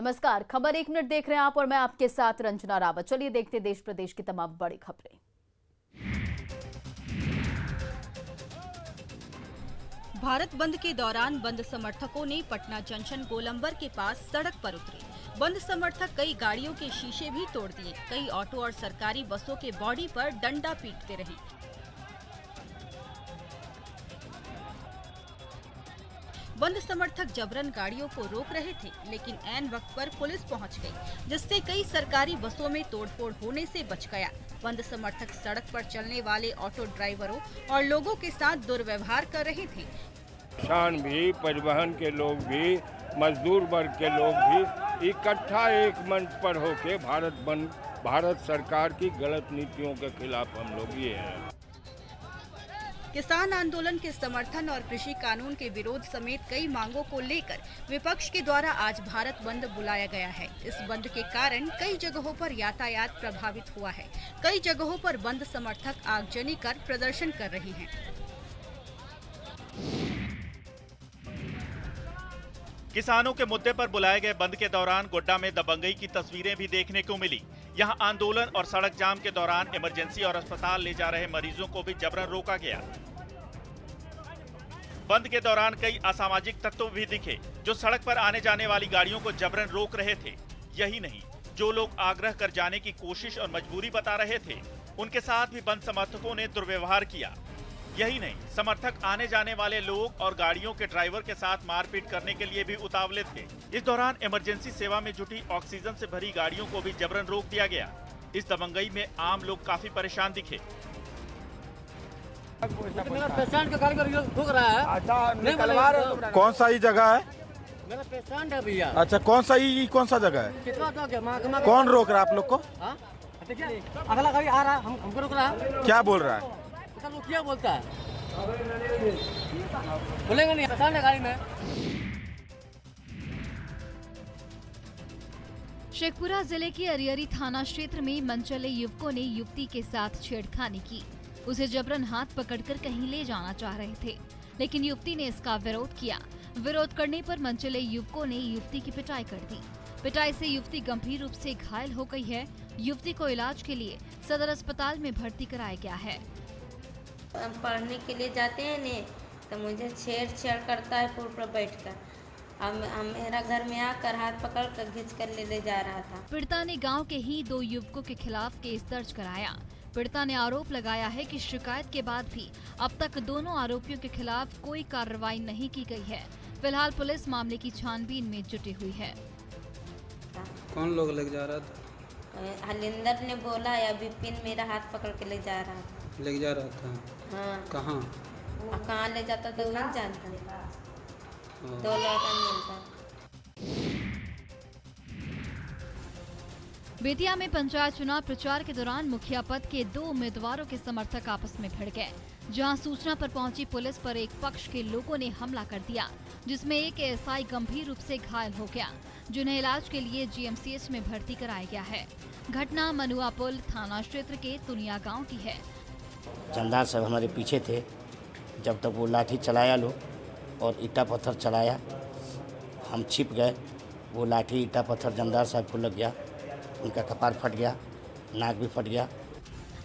नमस्कार, खबर 1 मिनट देख रहे हैं आप और मैं आपके साथ रंजना रावत। चलिए देखते हैं देश प्रदेश की तमाम बड़ी खबरें। भारत बंद के दौरान बंद समर्थकों ने पटना जंक्शन गोलंबर के पास सड़क पर उतरे। बंद समर्थक कई गाड़ियों के शीशे भी तोड़ दिए। कई ऑटो और सरकारी बसों के बॉडी पर डंडा पीटते रहे। बंद समर्थक जबरन गाड़ियों को रोक रहे थे, लेकिन ऐन वक्त पर पुलिस पहुंच गई, जिससे कई सरकारी बसों में तोड़फोड़ होने से बच गया। बंद समर्थक सड़क पर चलने वाले ऑटो ड्राइवरों और लोगों के साथ दुर्व्यवहार कर रहे थे। किसान भी, परिवहन के लोग भी, मजदूर वर्ग के लोग भी इकट्ठा एक मंच पर होके भारत सरकार की गलत नीतियों के खिलाफ हम लोग ये हैं। किसान आंदोलन के समर्थन और कृषि कानून के विरोध समेत कई मांगों को लेकर विपक्ष के द्वारा आज भारत बंद बुलाया गया है। इस बंद के कारण कई जगहों पर यातायात प्रभावित हुआ है। कई जगहों पर बंद समर्थक आगजनी कर प्रदर्शन कर रहे हैं। किसानों के मुद्दे पर बुलाए गए बंद के दौरान गोड्डा में दबंगई की तस्वीरें भी देखने को मिली। यहां आंदोलन और सड़क जाम के दौरान इमरजेंसी और अस्पताल ले जा रहे मरीजों को भी जबरन रोका गया। बंद के दौरान कई असामाजिक तत्व भी दिखे, जो सड़क पर आने जाने वाली गाड़ियों को जबरन रोक रहे थे। यही नहीं, जो लोग आग्रह कर जाने की कोशिश और मजबूरी बता रहे थे, उनके साथ भी बंद समर्थकों ने दुर्व्यवहार किया। यही नहीं, समर्थक आने जाने वाले लोग और गाड़ियों के ड्राइवर के साथ मारपीट करने के लिए भी उतावले थे। इस दौरान इमरजेंसी सेवा में जुटी ऑक्सीजन से भरी गाड़ियों को भी जबरन रोक दिया गया। इस दबंगई में आम लोग काफी परेशान दिखे। मेरा पेशेंट का गाड़ी का ठोक रहा है। कौन सा ही जगह है? मेरा पेशेंट है भैया। अच्छा, कौन सा जगह है? कितना तो कौन रोक रहा है आप लोग को? अगला गाड़ी आ रहा है, हमको रोक रहा है। क्या बोल रहा है? वो क्या बोलता है? बोलेंगे नहीं, पेशेंट है गाड़ी में। शेखपुरा जिले के अरियरी थाना क्षेत्र में मनचले युवकों ने युवती के साथ छेड़खानी की। उसे जबरन हाथ पकड़कर कहीं ले जाना चाह रहे थे, लेकिन युवती ने इसका विरोध किया। विरोध करने पर मनचले युवकों ने युवती की पिटाई कर दी। पिटाई से युवती गंभीर रूप से घायल हो गई है। युवती को इलाज के लिए सदर अस्पताल में भर्ती कराया गया है। पढ़ने के लिए जाते हैं ने, तो मुझे छेड़ करता है पुल पर बैठकर। अब मेरा घर में आकर हाथ पकड़ कर खींच कर ले जा रहा था। पीड़िता ने गांव के ही 2 युवकों के खिलाफ केस दर्ज कराया। पीड़िता ने आरोप लगाया है कि शिकायत के बाद भी अब तक दोनों आरोपियों के खिलाफ कोई कार्रवाई नहीं की गई है। फिलहाल पुलिस मामले की छानबीन में जुटी हुई है। कौन लोग ले जा रहा था? हलिंदर ने बोला या विपिन मेरा हाथ पकड़ के ले जा रहा था। ले जा रहा था? हाँ। कहाँ ले जाता तो नहीं जानता। 2 लड़का मिलता। बेतिया में पंचायत चुनाव प्रचार के दौरान मुखिया पद के 2 उम्मीदवारों के समर्थक आपस में भिड़ गए, जहां सूचना पर पहुंची पुलिस पर एक पक्ष के लोगों ने हमला कर दिया, जिसमें एक एएसआई गंभीर रूप से घायल हो गया, जिन्हें इलाज के लिए जीएमसीएच में भर्ती कराया गया है। घटना मनुआ पुल थाना क्षेत्र के तुनिया गाँव की है। जमदार साहब हमारे पीछे थे, जब तक वो लाठी चलाया लो और ईटा पत्थर चलाया, हम छिप गए। वो लाठी ईटा पत्थर जमदार साहब को लग गया, उनका कपार फट गया, नाक भी फट गया।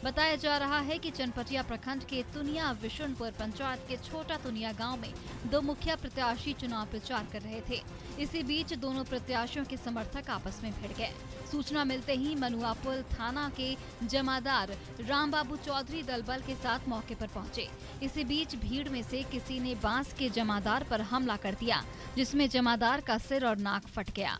बताया जा रहा है कि चनपटिया प्रखंड के तुनिया विशुनपुर पंचायत के छोटा तुनिया गांव में 2 मुखिया प्रत्याशी चुनाव प्रचार कर रहे थे। इसी बीच दोनों प्रत्याशियों के समर्थक आपस में भिड़ गए। सूचना मिलते ही मनुआ पुल थाना के जमादार रामबाबू चौधरी दलबल के साथ मौके पर पहुंचे। इसी बीच भीड़ में से किसी ने बांस के जमादार पर हमला कर दिया, जिसमें जमादार का सिर और नाक फट गया।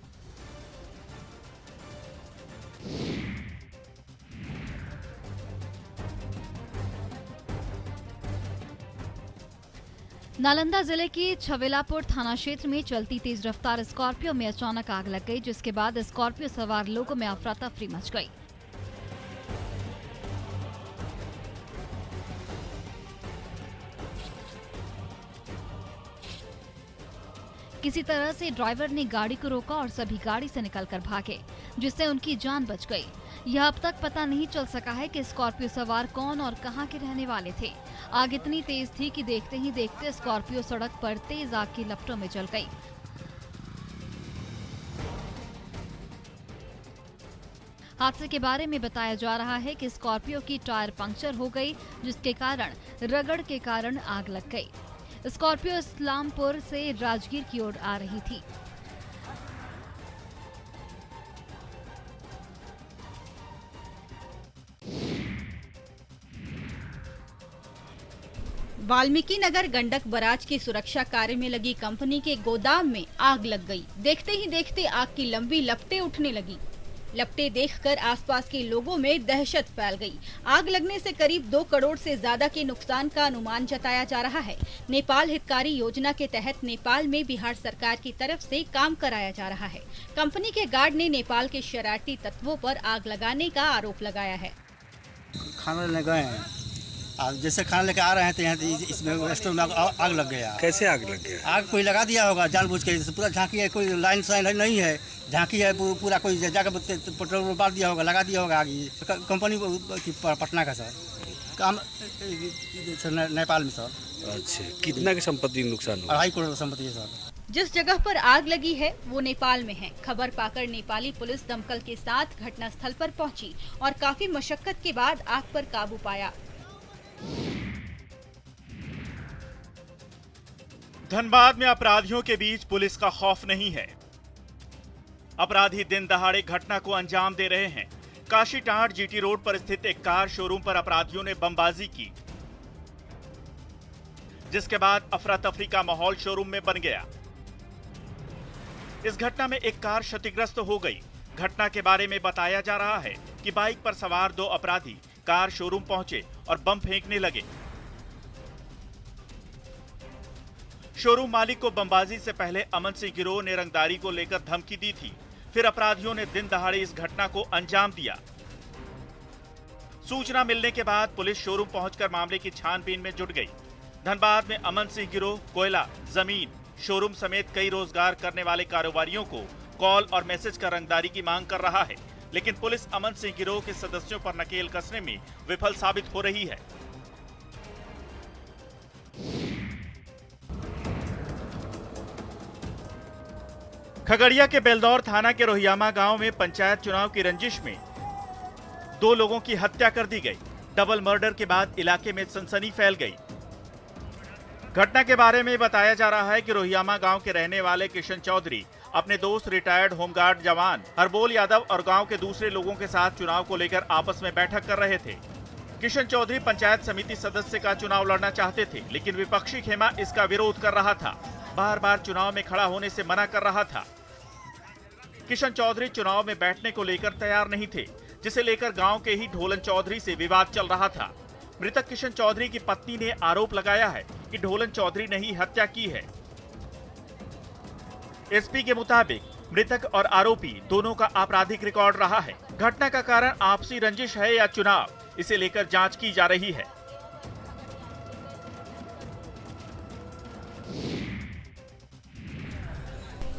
नालंदा जिले के छवेलापुर थाना क्षेत्र में चलती तेज रफ्तार स्कॉर्पियो में अचानक आग लग गई, जिसके बाद स्कॉर्पियो सवार लोगों में अफरा तफरी मच गई। किसी तरह से ड्राइवर ने गाड़ी को रोका और सभी गाड़ी से निकलकर भागे, जिससे उनकी जान बच गई। यह अब तक पता नहीं चल सका है कि स्कॉर्पियो सवार कौन और कहां के रहने वाले थे। आग इतनी तेज थी कि देखते ही देखते स्कॉर्पियो सड़क पर तेज आग की लपटों में जल गई। हादसे के बारे में बताया जा रहा है कि स्कॉर्पियो की टायर पंक्चर हो गई, जिसके कारण रगड़ के कारण आग लग गई। स्कॉर्पियो इस्लामपुर से राजगीर की ओर आ रही थी। वाल्मीकि नगर गंडक बराज की सुरक्षा कार्य में लगी कंपनी के गोदाम में आग लग गई। देखते ही देखते आग की लंबी लपटें उठने लगी। लपटें देखकर आसपास के लोगों में दहशत फैल गई। आग लगने से करीब 2 करोड़ से ज्यादा के नुकसान का अनुमान जताया जा रहा है। नेपाल हितकारी योजना के तहत नेपाल में बिहार सरकार की तरफ से काम कराया जा रहा है। कंपनी के गार्ड ने नेपाल के शरारती तत्वों पर आग लगाने का आरोप लगाया है। खाना लेने गए हैं, आज जैसे खाना लेके आ रहे हैं तो यहाँ इसमें स्टोव में आग लग गया। कैसे आग लग गया? आग कोई लगा दिया होगा जानबूझ के। पूरा झांकी है, कोई लाइन साइन नहीं है, झांकी है पूरा, कोई जाकर पेट्रोल बांट दिया होगा, लगा दिया होगा आग। कंपनी पटना का सर, काम नेपाल में सर। अच्छा, कितना की संपत्ति नुकसान हुआ? 2.5 करोड़ संपत्ति है सर। जिस जगह पर आग लगी है वो नेपाल में है। खबर पाकर नेपाली पुलिस दमकल के साथ घटनास्थल पर पहुंची और काफी मशक्कत के बाद आग पर काबू पाया। धनबाद में अपराधियों के बीच पुलिस का खौफ नहीं है। अपराधी दिन दहाड़े घटना को अंजाम दे रहे हैं। काशी टाट जीटी रोड पर स्थित एक कार शोरूम पर अपराधियों ने बमबाजी की, जिसके बाद अफरा तफरी का माहौल शोरूम में बन गया। इस घटना में एक कार क्षतिग्रस्त हो गई। घटना के बारे में बताया जा रहा है कि बाइक पर सवार 2 अपराधी कार शोरूम पहुंचे और बम फेंकने लगे। शोरूम मालिक को बमबाजी से पहले अमन सिंह गिरोह ने रंगदारी को लेकर धमकी दी थी। फिर अपराधियों ने दिन दहाड़े इस घटना को अंजाम दिया। सूचना मिलने के बाद पुलिस शोरूम पहुंचकर मामले की छानबीन में जुट गई। धनबाद में अमन सिंह गिरोह कोयला, जमीन, शोरूम समेत कई रोजगार करने वाले कारोबारियों को कॉल और मैसेज कर रंगदारी की मांग कर रहा है, लेकिन पुलिस अमन सिंह गिरोह के सदस्यों पर नकेल कसने में विफल साबित हो रही है। खगड़िया के बेलदौर थाना के रोहियामा गांव में पंचायत चुनाव की रंजिश में 2 लोगों की हत्या कर दी गई। डबल मर्डर के बाद इलाके में सनसनी फैल गई। घटना के बारे में बताया जा रहा है कि रोहियामा गांव के रहने वाले किशन चौधरी अपने दोस्त रिटायर्ड होमगार्ड जवान हरबोल यादव और गांव के दूसरे लोगों के साथ चुनाव को लेकर आपस में बैठक कर रहे थे। किशन चौधरी पंचायत समिति सदस्य का चुनाव लड़ना चाहते थे, लेकिन विपक्षी खेमा इसका विरोध कर रहा था। बार बार चुनाव में खड़ा होने से मना कर रहा था। किशन चौधरी चुनाव में बैठने को लेकर तैयार नहीं थे, जिसे लेकर गांव के ही ढोलन चौधरी से विवाद चल रहा था। मृतक किशन चौधरी की पत्नी ने आरोप लगाया है कि ढोलन चौधरी ने ही हत्या की है। एसपी के मुताबिक मृतक और आरोपी दोनों का आपराधिक रिकॉर्ड रहा है। घटना का कारण आपसी रंजिश है या चुनाव, इसे लेकर जांच की जा रही है।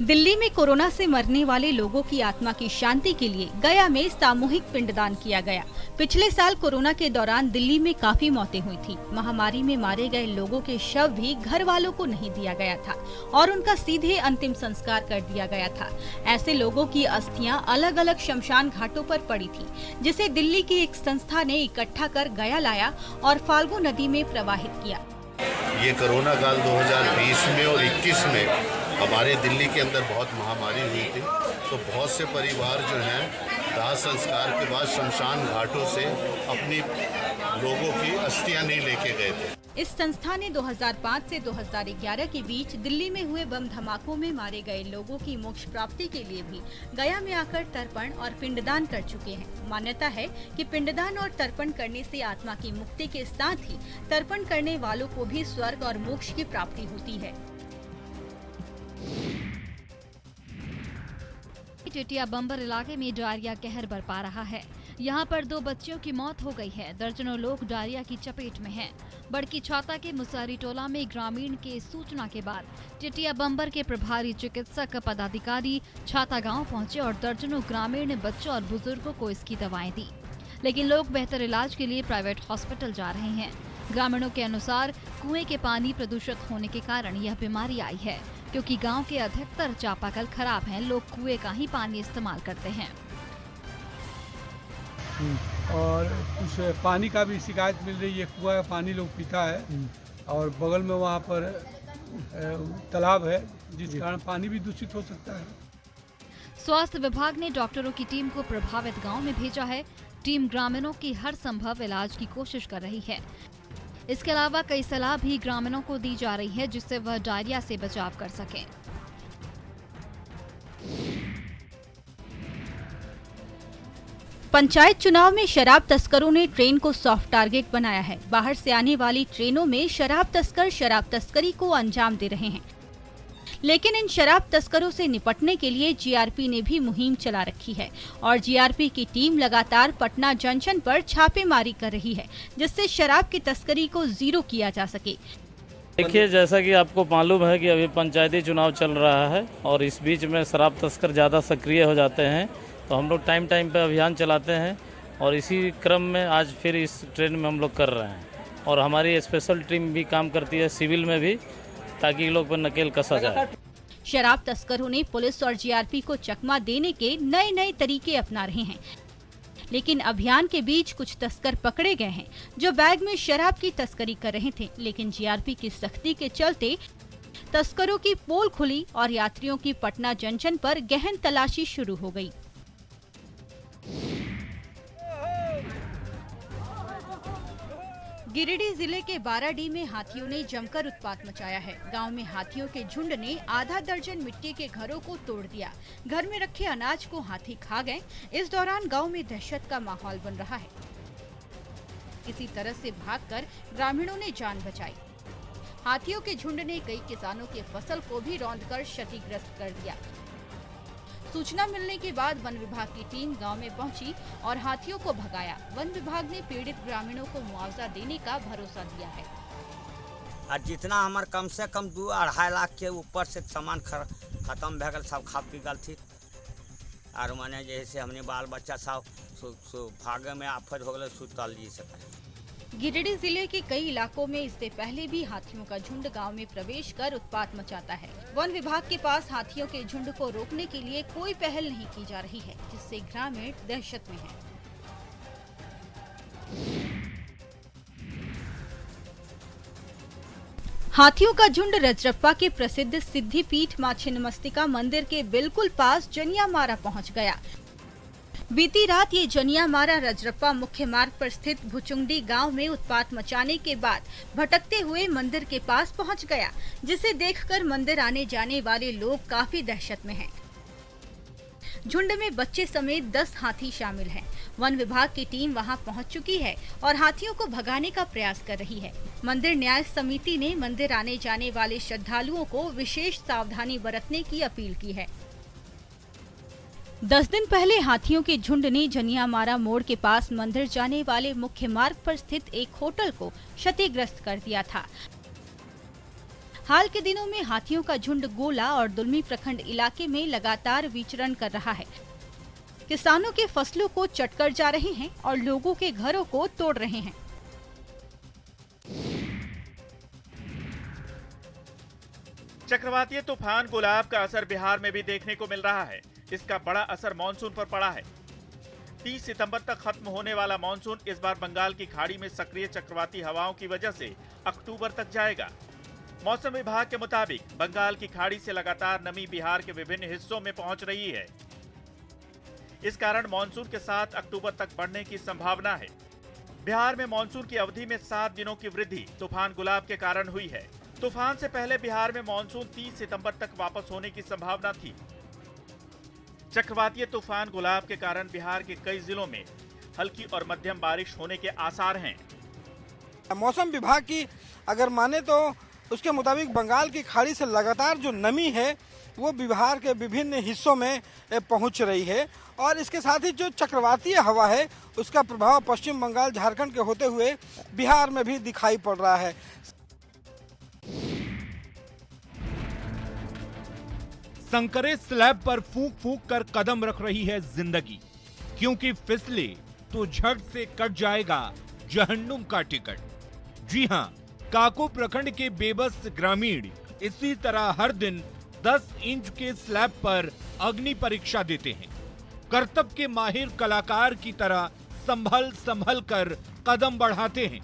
दिल्ली में कोरोना से मरने वाले लोगों की आत्मा की शांति के लिए गया में सामूहिक पिंडदान किया गया। पिछले साल कोरोना के दौरान दिल्ली में काफी मौतें हुई थी। महामारी में मारे गए लोगों के शव भी घर वालों को नहीं दिया गया था और उनका सीधे अंतिम संस्कार कर दिया गया था। ऐसे लोगों की अस्थियां अलग अलग शमशान घाटों पर पड़ी थी, जिसे दिल्ली की एक संस्था ने इकट्ठा कर गया लाया और फाल्गु नदी में प्रवाहित किया। ये कोरोना काल 2020 में और 21 में हमारे दिल्ली के अंदर बहुत महामारी हुई थी, तो बहुत से परिवार जो हैं दाह संस्कार के बाद शमशान घाटों से अपनी लोगों की अस्थियां नहीं लेके गए थे। इस संस्था ने 2005 से 2011 के बीच दिल्ली में हुए बम धमाकों में मारे गए लोगों की मोक्ष प्राप्ति के लिए भी गया में आकर तर्पण और पिंडदान कर चुके हैं। मान्यता है कि पिंडदान और तर्पण करने से आत्मा की मुक्ति के साथ ही तर्पण करने वालों को भी स्वर्ग और मोक्ष की प्राप्ति होती है। टिटिया बंबर इलाके में डायरिया कहर बरपा रहा है। यहाँ पर 2 बच्चियों की मौत हो गई है। दर्जनों लोग डायरिया की चपेट में हैं। बड़की छाता के मुसारी टोला में ग्रामीण के सूचना के बाद टिटिया बंबर के प्रभारी चिकित्सक पदाधिकारी छाता गांव पहुंचे और दर्जनों ग्रामीण बच्चों और बुजुर्गों को इसकी दवाएं दी, लेकिन लोग बेहतर इलाज के लिए प्राइवेट हॉस्पिटल जा रहे हैं। ग्रामीणों के अनुसार कुएं के पानी प्रदूषित होने के कारण यह बीमारी आई है, क्योंकि गांव के अधिकतर चापाकल खराब हैं। लोग कुएं का ही पानी इस्तेमाल करते हैं। और कुछ पानी का भी शिकायत मिल रही है। कुआं का पानी लोग पीता है और बगल में वहाँ पर तालाब है, जिस कारण पानी भी दूषित हो सकता है। स्वास्थ्य विभाग ने डॉक्टरों की टीम को प्रभावित गांव में भेजा है। टीम ग्रामीणों की हर संभव इलाज की कोशिश कर रही है। इसके अलावा कई सलाह भी ग्रामीणों को दी जा रही है, जिससे वह डायरिया से बचाव कर सकें। पंचायत चुनाव में शराब तस्करों ने ट्रेन को सॉफ्ट टारगेट बनाया है। बाहर से आने वाली ट्रेनों में शराब तस्कर शराब तस्करी को अंजाम दे रहे हैं, लेकिन इन शराब तस्करों से निपटने के लिए जीआरपी ने भी मुहिम चला रखी है और जीआरपी की टीम लगातार पटना जंक्शन पर छापेमारी कर रही है, जिससे शराब की तस्करी को जीरो किया जा सके। देखिए, जैसा कि आपको मालूम है कि अभी पंचायती चुनाव चल रहा है और इस बीच में शराब तस्कर ज़्यादा सक्रिय हो जाते हैं, तो हम लोग टाइम पे अभियान चलाते हैं और इसी क्रम में आज फिर इस ट्रेन में हम लोग कर रहे हैं और हमारी स्पेशल टीम भी काम करती है सिविल में भी, ताकि लोग पर नकेल कसा जाए। शराब तस्करों ने पुलिस और जीआरपी को चकमा देने के नए नए तरीके अपना रहे हैं, लेकिन अभियान के बीच कुछ तस्कर पकड़े गए हैं जो बैग में शराब की तस्करी कर रहे थे, लेकिन जीआरपी की सख्ती के चलते तस्करों की पोल खुली और यात्रियों की पटना जंक्शन पर गहन तलाशी शुरू हो गई। गिरिडीह जिले के बाराडीह में हाथियों ने जमकर उत्पात मचाया है। गांव में हाथियों के झुंड ने आधा दर्जन मिट्टी के घरों को तोड़ दिया। घर में रखे अनाज को हाथी खा गए। इस दौरान गांव में दहशत का माहौल बन रहा है। किसी तरह से भागकर ग्रामीणों ने जान बचाई। हाथियों के झुंड ने कई किसानों की फसल को भी रौंदकर क्षतिग्रस्त कर दिया। सूचना मिलने के बाद वन विभाग की टीम गांव में पहुंची और हाथियों को भगाया। वन विभाग ने पीड़ित ग्रामीणों को मुआवजा देने का भरोसा दिया है। और जितना हमारे कम से कम 2-2.5 लाख के ऊपर से सामान खत्म भे गल, सब खा पी गल थी और माने जैसे हमने बाल बच्चा सब भागे में आफत हो गए सुतल जी से। गिरिडीह जिले के कई इलाकों में इससे पहले भी हाथियों का झुंड गांव में प्रवेश कर उत्पात मचाता है। वन विभाग के पास हाथियों के झुंड को रोकने के लिए कोई पहल नहीं की जा रही है, जिससे ग्रामीण दहशत में हैं। हाथियों का झुंड रजरप्पा के प्रसिद्ध सिद्धिपीठ मां छिन्नमस्तिका मंदिर के बिल्कुल पास जनियामारा पहुंच गया। बीती रात ये जनियामारा रजरप्पा मुख्य मार्ग पर स्थित भुचुंडी गांव में उत्पात मचाने के बाद भटकते हुए मंदिर के पास पहुंच गया, जिसे देखकर मंदिर आने जाने वाले लोग काफी दहशत में हैं। झुंड में बच्चे समेत 10 हाथी शामिल हैं। वन विभाग की टीम वहां पहुंच चुकी है और हाथियों को भगाने का प्रयास कर रही है। मंदिर न्याय समिति ने मंदिर आने जाने वाले श्रद्धालुओं को विशेष सावधानी बरतने की अपील की है। 10 दिन पहले हाथियों के झुंड ने जनियामारा मोड़ के पास मंदिर जाने वाले मुख्य मार्ग पर स्थित एक होटल को क्षतिग्रस्त कर दिया था। हाल के दिनों में हाथियों का झुंड गोला और दुलमी प्रखंड इलाके में लगातार विचरण कर रहा है। किसानों के फसलों को चटकर जा रहे हैं और लोगों के घरों को तोड़ रहे हैं। चक्रवातीय तूफान गुलाब का असर बिहार में भी देखने को मिल रहा है। इसका बड़ा असर मानसून पर पड़ा है। 30 सितंबर तक खत्म होने वाला मानसून इस बार बंगाल की खाड़ी में सक्रिय चक्रवाती हवाओं की वजह से अक्टूबर तक जाएगा। मौसम विभाग के मुताबिक बंगाल की खाड़ी से लगातार नमी बिहार के विभिन्न हिस्सों में पहुंच रही है। इस कारण मानसून के साथ अक्टूबर तक बढ़ने की संभावना है। बिहार में मानसून की अवधि में 7 दिनों की वृद्धि तूफान गुलाब के कारण हुई है। तूफान से पहले बिहार में मानसून 30 सितंबर तक वापस होने की संभावना थी। चक्रवातीय तूफान गुलाब के कारण बिहार के कई जिलों में हल्की और मध्यम बारिश होने के आसार हैं। मौसम विभाग की अगर माने तो उसके मुताबिक बंगाल की खाड़ी से लगातार जो नमी है वो बिहार के विभिन्न हिस्सों में पहुंच रही है और इसके साथ ही जो चक्रवातीय हवा है उसका प्रभाव पश्चिम बंगाल झारखंड के होते हुए बिहार में भी दिखाई पड़ रहा है। संकरे स्लैब पर फूंक फूंक कर कदम रख रही है जिंदगी, क्योंकि फिसले तो झट से कट जाएगा जहन्नुम का टिकट। जी हां, काको प्रखंड के बेबस ग्रामीण इसी तरह हर दिन 10 इंच के स्लैब पर अग्नि परीक्षा देते हैं। कर्तव्य के माहिर कलाकार की तरह संभल संभल कर कदम बढ़ाते हैं।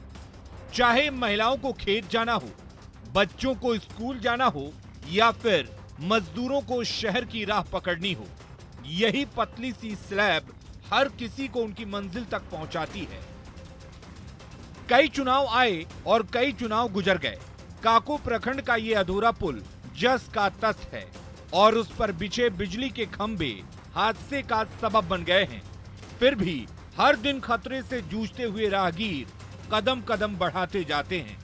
चाहे महिलाओं को खेत जाना हो, बच्चों को स्कूल जाना हो या फिर मजदूरों को शहर की राह पकड़नी हो, यही पतली सी स्लैब हर किसी को उनकी मंजिल तक पहुंचाती है। कई चुनाव आए और कई चुनाव गुजर गए, काको प्रखंड का ये अधूरा पुल जस का तस है और उस पर बिछे बिजली के खंभे हादसे का सबब बन गए हैं। फिर भी हर दिन खतरे से जूझते हुए राहगीर कदम कदम बढ़ाते जाते हैं।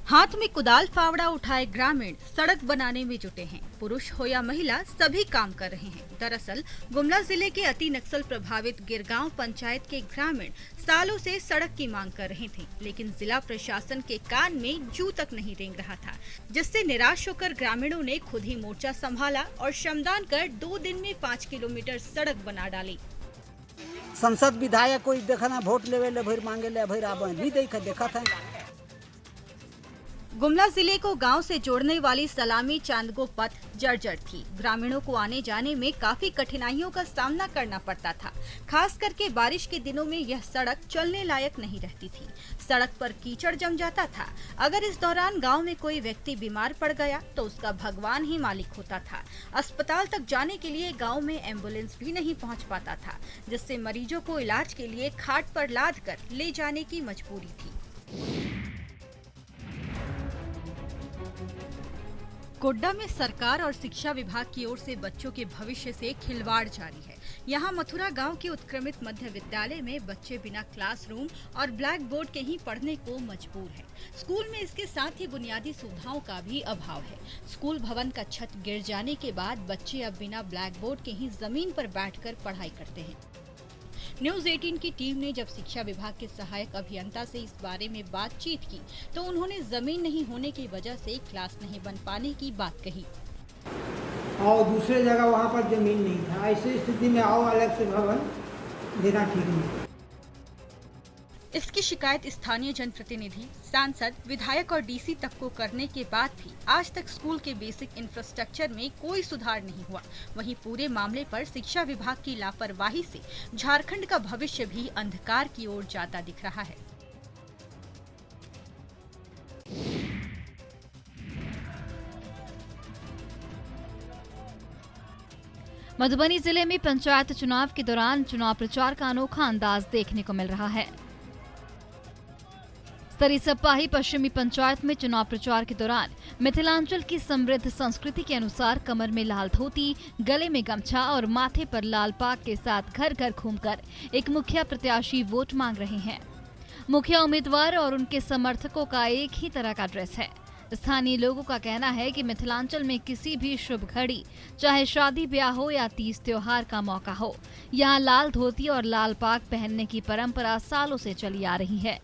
हाथ में कुदाल फावड़ा उठाए ग्रामीण सड़क बनाने में जुटे हैं। पुरुष हो या महिला सभी काम कर रहे हैं। दरअसल गुमला जिले के अति नक्सल प्रभावित गिरगांव पंचायत के ग्रामीण सालों से सड़क की मांग कर रहे थे, लेकिन जिला प्रशासन के कान में जू तक नहीं रेंग रहा था, जिससे निराश होकर ग्रामीणों ने खुद ही मोर्चा संभाला और श्रमदान कर 2 दिन में 5 किलोमीटर सड़क बना डाली। संसद विधायक कोई देखा ना, वोट लेवे ले भर मांगे ले भर आब नहीं देखा था। गुमला जिले को गांव से जोड़ने वाली सलामी चांदगो पथ जर्जर थी। ग्रामीणों को आने जाने में काफी कठिनाइयों का सामना करना पड़ता था। खास करके बारिश के दिनों में यह सड़क चलने लायक नहीं रहती थी। सड़क पर कीचड़ जम जाता था। अगर इस दौरान गांव में कोई व्यक्ति बीमार पड़ गया तो उसका भगवान ही मालिक होता था। अस्पताल तक जाने के लिए गाँव में एम्बुलेंस भी नहीं पहुँच पाता था, जिससे मरीजों को इलाज के लिए खाट पर लाद कर ले जाने की मजबूरी थी। गोड्डा में सरकार और शिक्षा विभाग की ओर से बच्चों के भविष्य से खिलवाड़ जारी है। यहाँ मथुरा गांव के उत्क्रमित मध्य विद्यालय में बच्चे बिना क्लासरूम और ब्लैक बोर्ड के ही पढ़ने को मजबूर हैं। स्कूल में इसके साथ ही बुनियादी सुविधाओं का भी अभाव है। स्कूल भवन का छत गिर जाने के बाद बच्चे अब बिना ब्लैक बोर्ड के ही जमीन पर बैठकर पढ़ाई करते हैं। न्यूज़ 18 की टीम ने जब शिक्षा विभाग के सहायक अभियंता से इस बारे में बातचीत की तो उन्होंने जमीन नहीं होने की वजह से क्लास नहीं बन पाने की बात कही। और दूसरे जगह वहाँ पर जमीन नहीं था, ऐसी स्थिति में आओ अलग से भवन देना ठीक नहीं। इसकी शिकायत स्थानीय जनप्रतिनिधि, सांसद, विधायक और डीसी तक को करने के बाद भी आज तक स्कूल के बेसिक इंफ्रास्ट्रक्चर में कोई सुधार नहीं हुआ। वहीं पूरे मामले पर शिक्षा विभाग की लापरवाही से झारखंड का भविष्य भी अंधकार की ओर जाता दिख रहा है। मधुबनी जिले में पंचायत चुनाव के दौरान चुनाव प्रचार का अनोखा अंदाज देखने को मिल रहा है। सरिसप्पाही पश्चिमी पंचायत में चुनाव प्रचार के दौरान मिथिलांचल की समृद्ध संस्कृति के अनुसार कमर में लाल धोती, गले में गमछा और माथे पर लाल पाग के साथ घर घर घूमकर एक मुखिया प्रत्याशी वोट मांग रहे हैं। मुखिया उम्मीदवार और उनके समर्थकों का एक ही तरह का ड्रेस है। स्थानीय लोगों का कहना है कि मिथिलांचल में किसी भी शुभ घड़ी, चाहे शादी ब्याह हो या तीज त्योहार का मौका हो, यहाँ लाल धोती और लाल पाग पहनने की परंपरा सालों से चली आ रही है।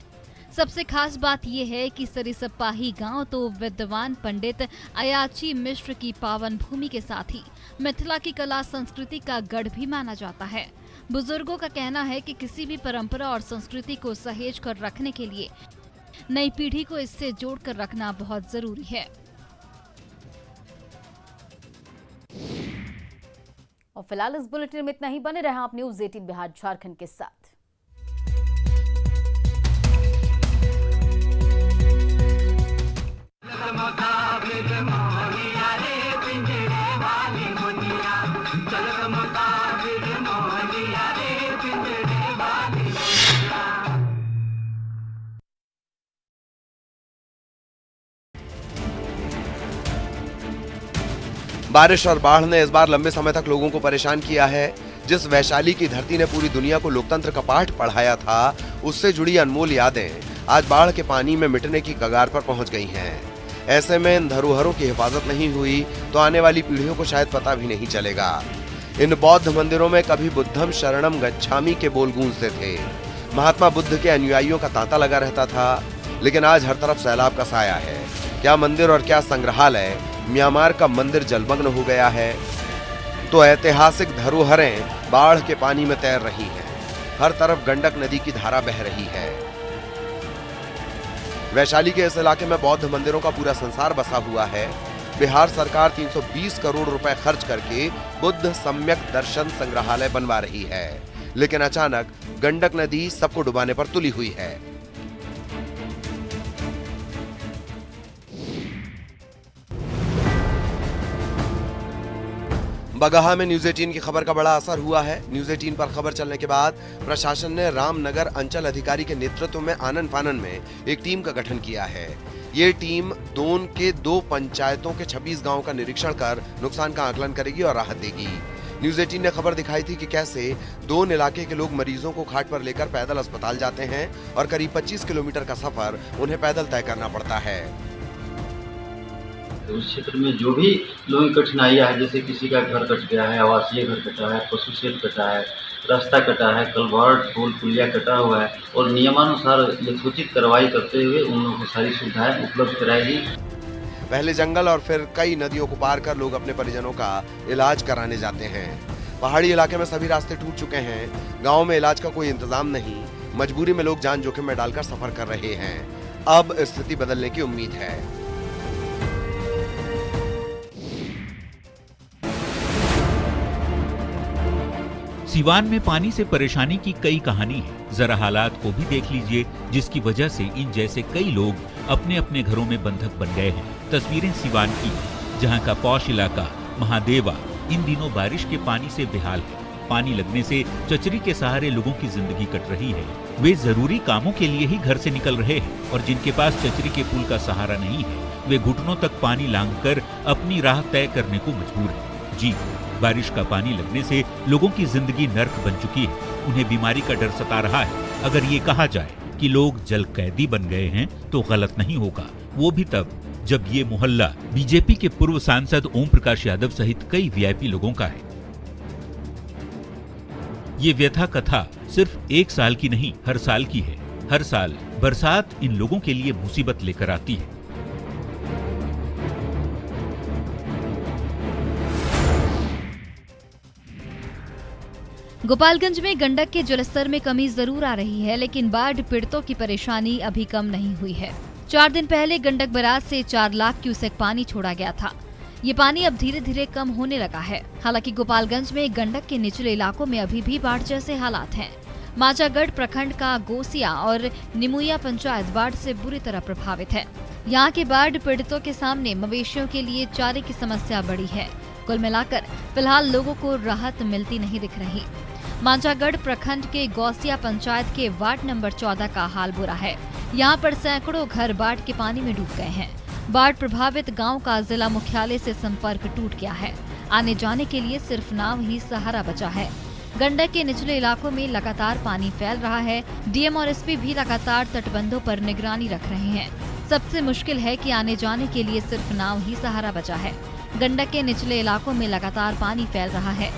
सबसे खास बात यह है कि सरिसप्पाही गांव तो विद्वान पंडित अयाची मिश्र की पावन भूमि के साथ ही मिथिला की कला संस्कृति का गढ़ भी माना जाता है। बुजुर्गों का कहना है कि किसी भी परंपरा और संस्कृति को सहेज कर रखने के लिए नई पीढ़ी को इससे जोड़कर रखना बहुत जरूरी है। और फिलहाल इस बुलेटिन में इतना ही। बने रहे आप न्यूज़ 18 बिहार झारखंड के साथ। बारिश और बाढ़ ने इस बार लंबे समय तक लोगों को परेशान किया है। जिस वैशाली की धरती ने पूरी दुनिया को लोकतंत्र का पाठ पढ़ाया था, उससे जुड़ी अनमोल यादें आज बाढ़ के पानी में मिटने की कगार पर पहुंच गई हैं। ऐसे में इन धरोहरों की हिफाजत नहीं हुई तो आने वाली पीढ़ियों को शायद पता भी नहीं चलेगा। इन बौद्ध मंदिरों में कभी बुद्धम शरणम गच्छामि के बोल गूंजते थे। महात्मा बुद्ध के अनुयायियों का तांता लगा रहता था, लेकिन आज हर तरफ सैलाब का साया है। क्या मंदिर और क्या संग्रहालय, म्यांमार का मंदिर जलमग्न हो गया है तो ऐतिहासिक धरोहरें बाढ़ के पानी में तैर रही हैं। हर तरफ गंडक नदी की धारा बह रही है। वैशाली के इस इलाके में बौद्ध मंदिरों का पूरा संसार बसा हुआ है। बिहार सरकार 320 करोड़ रुपए खर्च करके बुद्ध सम्यक दर्शन संग्रहालय बनवा रही है, लेकिन अचानक गंडक नदी सबको डुबाने पर तुली हुई है। बगहा में न्यूज 18 की खबर का बड़ा असर हुआ है। न्यूज 18 पर खबर चलने के बाद प्रशासन ने रामनगर अंचल अधिकारी के नेतृत्व में आनन फानन में एक टीम का गठन किया है। ये टीम दोन के 2 पंचायतों के 26 गांवों का निरीक्षण कर नुकसान का आकलन करेगी और राहत देगी। न्यूज 18 ने खबर दिखाई थी कि कैसे दोन इलाके के लोग मरीजों को खाट पर लेकर पैदल अस्पताल जाते हैं और करीब 25 किलोमीटर का सफर उन्हें पैदल तय करना पड़ता है। उस क्षेत्र में जो भी लोगों की कठिनाइयाँ है, जैसे किसी का घर कट गया है, आवासीय घर कटा है, पशु शेड कटा है, रास्ता कटा है, कलवर्ट पुल पुलिया कटा हुआ है, और नियमानुसार यथोचित कार्रवाई करते हुए उन लोगों को सारी सुविधाएं उपलब्ध कराएगी। पहले जंगल और फिर कई नदियों को पार कर लोग अपने परिजनों का इलाज कराने जाते हैं। पहाड़ी इलाके में सभी रास्ते टूट चुके हैं। गाँव में इलाज का कोई इंतजाम नहीं। मजबूरी में लोग जान जोखिम में डालकर सफर कर रहे हैं। अब स्थिति बदलने की उम्मीद है। सिवान में पानी से परेशानी की कई कहानी है। जरा हालात को भी देख लीजिए, जिसकी वजह से इन जैसे कई लोग अपने अपने घरों में बंधक बन गए हैं। तस्वीरें सिवान की, जहां का पौष इलाका महादेवा इन दिनों बारिश के पानी से बेहाल है। पानी लगने से चचरी के सहारे लोगों की जिंदगी कट रही है। वे जरूरी कामों के लिए ही घर से निकल रहे हैं और जिनके पास चचरी के पुल का सहारा नहीं है, वे घुटनों तक पानी लांघकर अपनी राह तय करने को मजबूर है। जी, बारिश का पानी लगने से लोगों की जिंदगी नर्क बन चुकी है। उन्हें बीमारी का डर सता रहा है। अगर ये कहा जाए कि लोग जल कैदी बन गए हैं तो गलत नहीं होगा, वो भी तब जब ये मोहल्ला बीजेपी के पूर्व सांसद ओम प्रकाश यादव सहित कई वीआईपी लोगों का है। ये व्यथा कथा सिर्फ एक साल की नहीं, हर साल की है। हर साल बरसात इन लोगों के लिए मुसीबत लेकर आती है। गोपालगंज में गंडक के जलस्तर में कमी जरूर आ रही है, लेकिन बाढ़ पीड़ितों की परेशानी अभी कम नहीं हुई है। 4 दिन पहले गंडक बराज से 4 लाख क्यूसेक पानी छोड़ा गया था। ये पानी अब धीरे धीरे कम होने लगा है। हालांकि गोपालगंज में गंडक के निचले इलाकों में अभी भी बाढ़ जैसे हालात हैं। माचागढ़ प्रखंड का गोसिया और निमुया पंचायत बाढ़ से बुरी तरह प्रभावित है। यहाँ के बाढ़ पीड़ितों के सामने मवेशियों के लिए चारे की समस्या बड़ी है। कुल मिलाकर फिलहाल लोगों को राहत मिलती नहीं दिख रही। मांझागढ़ प्रखंड के गौसिया पंचायत के वार्ड नंबर 14 का हाल बुरा है। यहाँ पर सैकड़ों घर बाढ़ के पानी में डूब गए हैं। बाढ़ प्रभावित गांव का जिला मुख्यालय से संपर्क टूट गया है। आने जाने के लिए सिर्फ नाव ही सहारा बचा है। गंडक के निचले इलाकों में लगातार पानी फैल रहा है। डीएम और एसपी भी लगातार तटबंधों पर निगरानी रख रहे हैं। सबसे मुश्किल है कि आने जाने के लिए सिर्फ नाव ही सहारा बचा है। गंडक के निचले इलाकों में लगातार पानी फैल रहा है।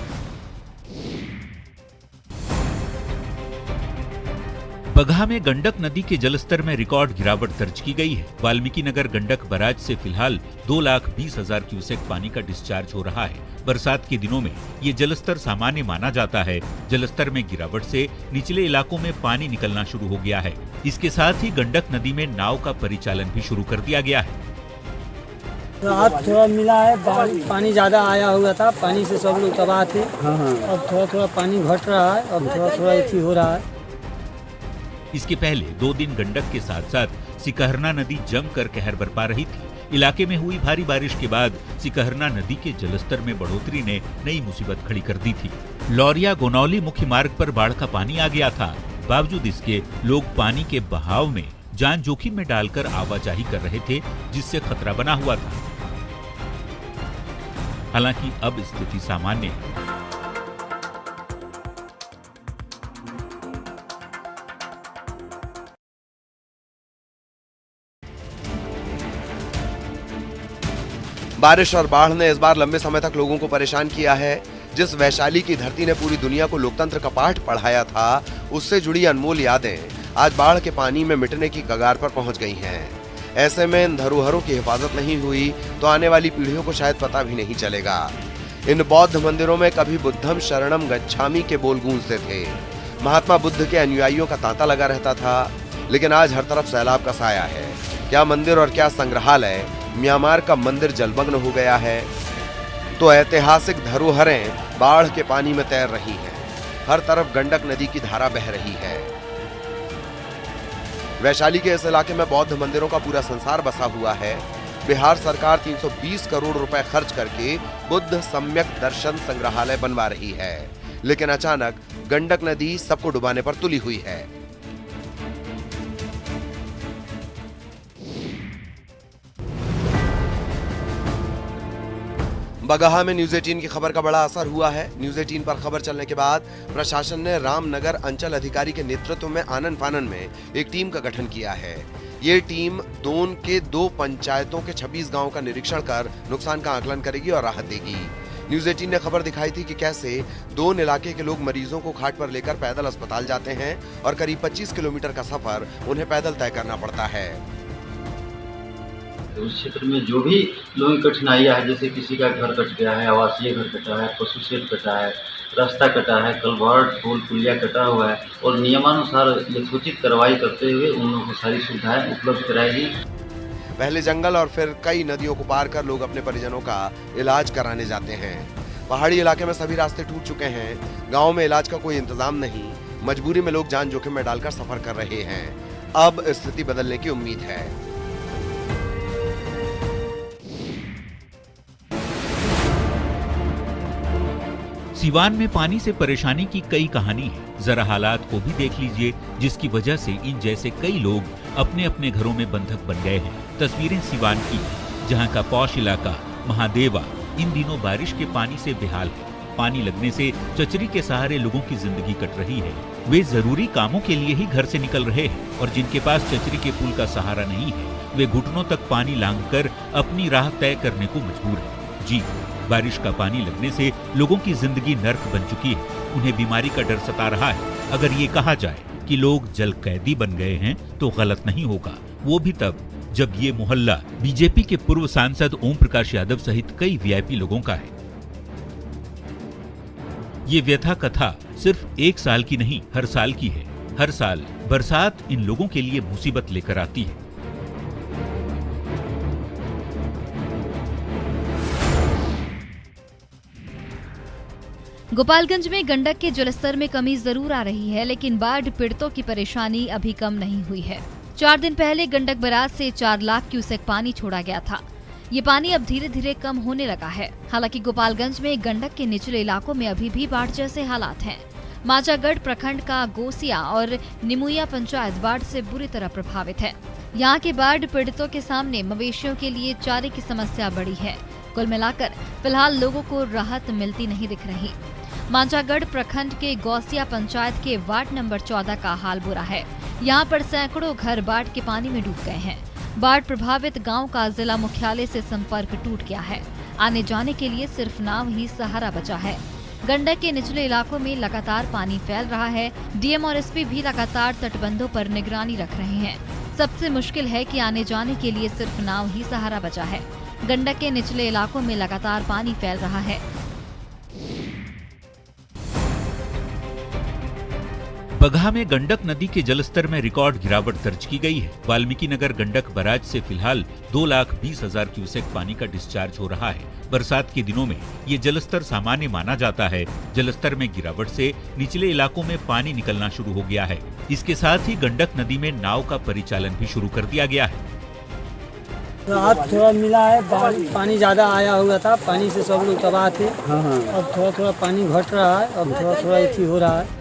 बगहा में गंडक नदी के जलस्तर में रिकॉर्ड गिरावट दर्ज की गई है। वाल्मीकि नगर गंडक बराज से फिलहाल 2,20,000 क्यूसेक पानी का डिस्चार्ज हो रहा है। बरसात के दिनों में ये जलस्तर सामान्य माना जाता है। जलस्तर में गिरावट से निचले इलाकों में पानी निकलना शुरू हो गया है। इसके साथ ही गंडक नदी में नाव का परिचालन भी शुरू कर दिया गया है। रात थोड़ा मिला है, पानी ज्यादा आया हुआ था, पानी से सब लोग तबाह थे। अब थोड़ा थोड़ा पानी घट रहा है, अब थोड़ा थोड़ा ऐसी हो रहा है। इसके पहले 2 दिन गंडक के साथ साथ सिकहरना नदी जमकर कहर बरपा रही थी। इलाके में हुई भारी बारिश के बाद सिकहरना नदी के जलस्तर में बढ़ोतरी ने नई मुसीबत खड़ी कर दी थी। लौरिया गोनौली मुख्य मार्ग पर बाढ़ का पानी आ गया था। बावजूद इसके लोग पानी के बहाव में जान जोखिम में डालकर आवाजाही कर रहे थे, जिससे खतरा बना हुआ था। हालांकि अब स्थिति सामान्य है। बारिश और बाढ़ ने इस बार लंबे समय तक लोगों को परेशान किया है। जिस वैशाली की धरती ने पूरी दुनिया को लोकतंत्र का पाठ पढ़ाया था, उससे जुड़ी अनमोल यादें आज बाढ़ के पानी में मिटने की कगार पर पहुंच गई हैं। ऐसे में इन धरोहरों की हिफाजत नहीं हुई तो आने वाली पीढ़ियों को शायद पता भी नहीं चलेगा। इन बौद्ध मंदिरों में कभी बुद्धम शरणम गच्छामि के बोल गूंजते थे। महात्मा बुद्ध के अनुयायियों का तांता लगा रहता था, लेकिन आज हर तरफ सैलाब का साया है। क्या मंदिर और क्या संग्रहालय म्यांमार का मंदिर जलमग्न हो गया है, तो ऐतिहासिक धरोहरें बाढ़ के पानी में तैर रही हैं। हर तरफ गंडक नदी की धारा बह रही है। वैशाली के इस इलाके में बौद्ध मंदिरों का पूरा संसार बसा हुआ है। बिहार सरकार 320 करोड़ रुपए खर्च करके बुद्ध सम्यक दर्शन संग्रहालय बनवा रही है, लेकिन अचानक गंडक नदी सबको डुबाने पर तुली हुई है। बगहा में न्यूज 18 की खबर का बड़ा असर हुआ है। न्यूज 18 पर खबर चलने के बाद प्रशासन ने रामनगर अंचल अधिकारी के नेतृत्व में आनन फानन में एक टीम का गठन किया है। ये टीम दोन के 2 पंचायतों के 26 गांवों का निरीक्षण कर नुकसान का आकलन करेगी और राहत देगी। न्यूज 18 ने खबर दिखाई थी कि कैसे दोन इलाके के लोग मरीजों को खाट पर लेकर पैदल अस्पताल जाते हैं और करीब 25 किलोमीटर का सफर उन्हें पैदल तय करना पड़ता है। उस क्षेत्र में जो भी लोगों की कठिनाइयाँ है, जैसे किसी का घर कट गया है, आवासीय घर कटा है, पशु शेड कटा है, रास्ता कटा है, कलवर्ट पुल पुलिया कटा हुआ है, और नियमानुसार यथोचित कार्रवाई करते हुए उन लोगों को सारी सुविधाएं उपलब्ध कराएगी। पहले जंगल और फिर कई नदियों को पार कर लोग अपने परिजनों का इलाज कराने जाते हैं। पहाड़ी इलाके में सभी रास्ते टूट चुके हैं। गाँव में इलाज का कोई इंतजाम नहीं। मजबूरी में लोग जान जोखिम में डालकर सफर कर रहे हैं। अब स्थिति बदलने की उम्मीद है। सिवान में पानी से परेशानी की कई कहानी है। जरा हालात को भी देख लीजिए, जिसकी वजह से इन जैसे कई लोग अपने अपने घरों में बंधक बन गए हैं। तस्वीरें सिवान की, जहां का पौष इलाका महादेवा इन दिनों बारिश के पानी से बेहाल है। पानी लगने से चचरी के सहारे लोगों की जिंदगी कट रही है। वे जरूरी कामों के लिए ही घर से निकल रहे हैं और जिनके पास चचरी के पुल का सहारा नहीं है, वे घुटनों तक पानी लांघकर अपनी राह तय करने को मजबूर है। जी, बारिश का पानी लगने से लोगों की जिंदगी नर्क बन चुकी है। उन्हें बीमारी का डर सता रहा है। अगर ये कहा जाए कि लोग जल कैदी बन गए हैं तो गलत नहीं होगा, वो भी तब जब ये मोहल्ला बीजेपी के पूर्व सांसद ओम प्रकाश यादव सहित कई वीआईपी लोगों का है। ये व्यथा कथा सिर्फ एक साल की नहीं, हर साल की है। हर साल बरसात इन लोगों के लिए मुसीबत लेकर आती है। गोपालगंज में गंडक के जलस्तर में कमी जरूर आ रही है, लेकिन बाढ़ पीड़ितों की परेशानी अभी कम नहीं हुई है। 4 दिन पहले गंडक बराज से 4 लाख क्यूसेक पानी छोड़ा गया था। ये पानी अब धीरे धीरे कम होने लगा है। हालांकि गोपालगंज में गंडक के निचले इलाकों में अभी भी बाढ़ जैसे हालात हैं। माचागढ़ प्रखंड का गोसिया और निमुया पंचायत बाढ़ से बुरी तरह प्रभावित है। यहाँ के बाढ़ पीड़ितों के सामने मवेशियों के लिए चारे की समस्या बड़ी है। कुल मिलाकर फिलहाल लोगों को राहत मिलती नहीं दिख रही। माचागढ़ प्रखंड के गौसिया पंचायत के वार्ड नंबर 14 का हाल बुरा है। यहाँ पर सैकड़ों घर बाढ़ के पानी में डूब गए हैं। बाढ़ प्रभावित गांव का जिला मुख्यालय से संपर्क टूट गया है। आने जाने के लिए सिर्फ नाव ही सहारा बचा है। गंडक के निचले इलाकों में लगातार पानी फैल रहा है। डीएम और एसपी भी लगातार तटबंधों पर निगरानी रख रहे हैं। सबसे मुश्किल है कि आने जाने के लिए सिर्फ नाव ही सहारा बचा है। गंडक के निचले इलाकों में लगातार पानी फैल रहा है। बगहा में गंडक नदी के जलस्तर में रिकॉर्ड गिरावट दर्ज की गई है। वाल्मीकि नगर गंडक बराज से फिलहाल 2,20,000 क्यूसेक पानी का डिस्चार्ज हो रहा है। बरसात के दिनों में ये जलस्तर सामान्य माना जाता है। जलस्तर में गिरावट से निचले इलाकों में पानी निकलना शुरू हो गया है। इसके साथ ही गंडक नदी में नाव का परिचालन भी शुरू कर दिया गया है। रात थोड़ा मिला है, पानी ज्यादा आया हुआ था, पानी से सब लोग तबाह थे। अब थोड़ा थोड़ा पानी घट रहा है, अब थोड़ा थोड़ा इसी हो रहा है।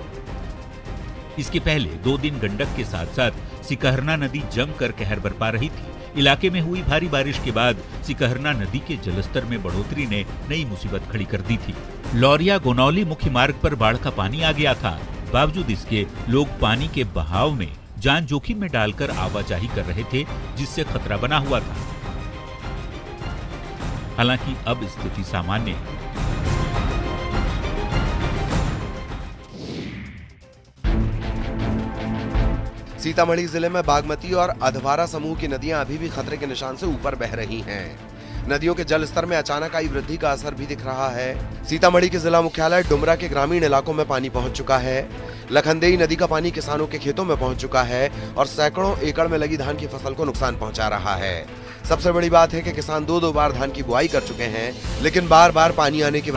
इसके पहले 2 दिन गंडक के साथ साथ सिकहरना नदी जमकर कहर बरपा रही थी। इलाके में हुई भारी बारिश के बाद सिकहरना नदी के जलस्तर में बढ़ोतरी ने नई मुसीबत खड़ी कर दी थी। लौरिया गोनौली मुख्य मार्ग पर बाढ़ का पानी आ गया था। बावजूद इसके लोग पानी के बहाव में जान जोखिम में डालकर आवाजाही कर रहे थे, जिससे खतरा बना हुआ था। हालांकि अब स्थिति सामान्य है। सीतामढ़ी जिले में बागमती और अधवारा समूह की नदियां अभी भी खतरे के निशान से ऊपर बह रही हैं। नदियों के जल स्तर में अचानक आई वृद्धि का असर भी दिख रहा है। सीतामढ़ी के जिला मुख्यालय डुमरा के ग्रामीण इलाकों में पानी पहुंच चुका है। लखनदेई नदी का पानी किसानों के खेतों में पहुंच चुका है और सैकड़ों एकड़ में लगी धान की फसल को नुकसान पहुंचा रहा है। सबसे बड़ी बात है कि किसान दो बार धान की बुआई कर चुके हैं, लेकिन बार बार पानी आने की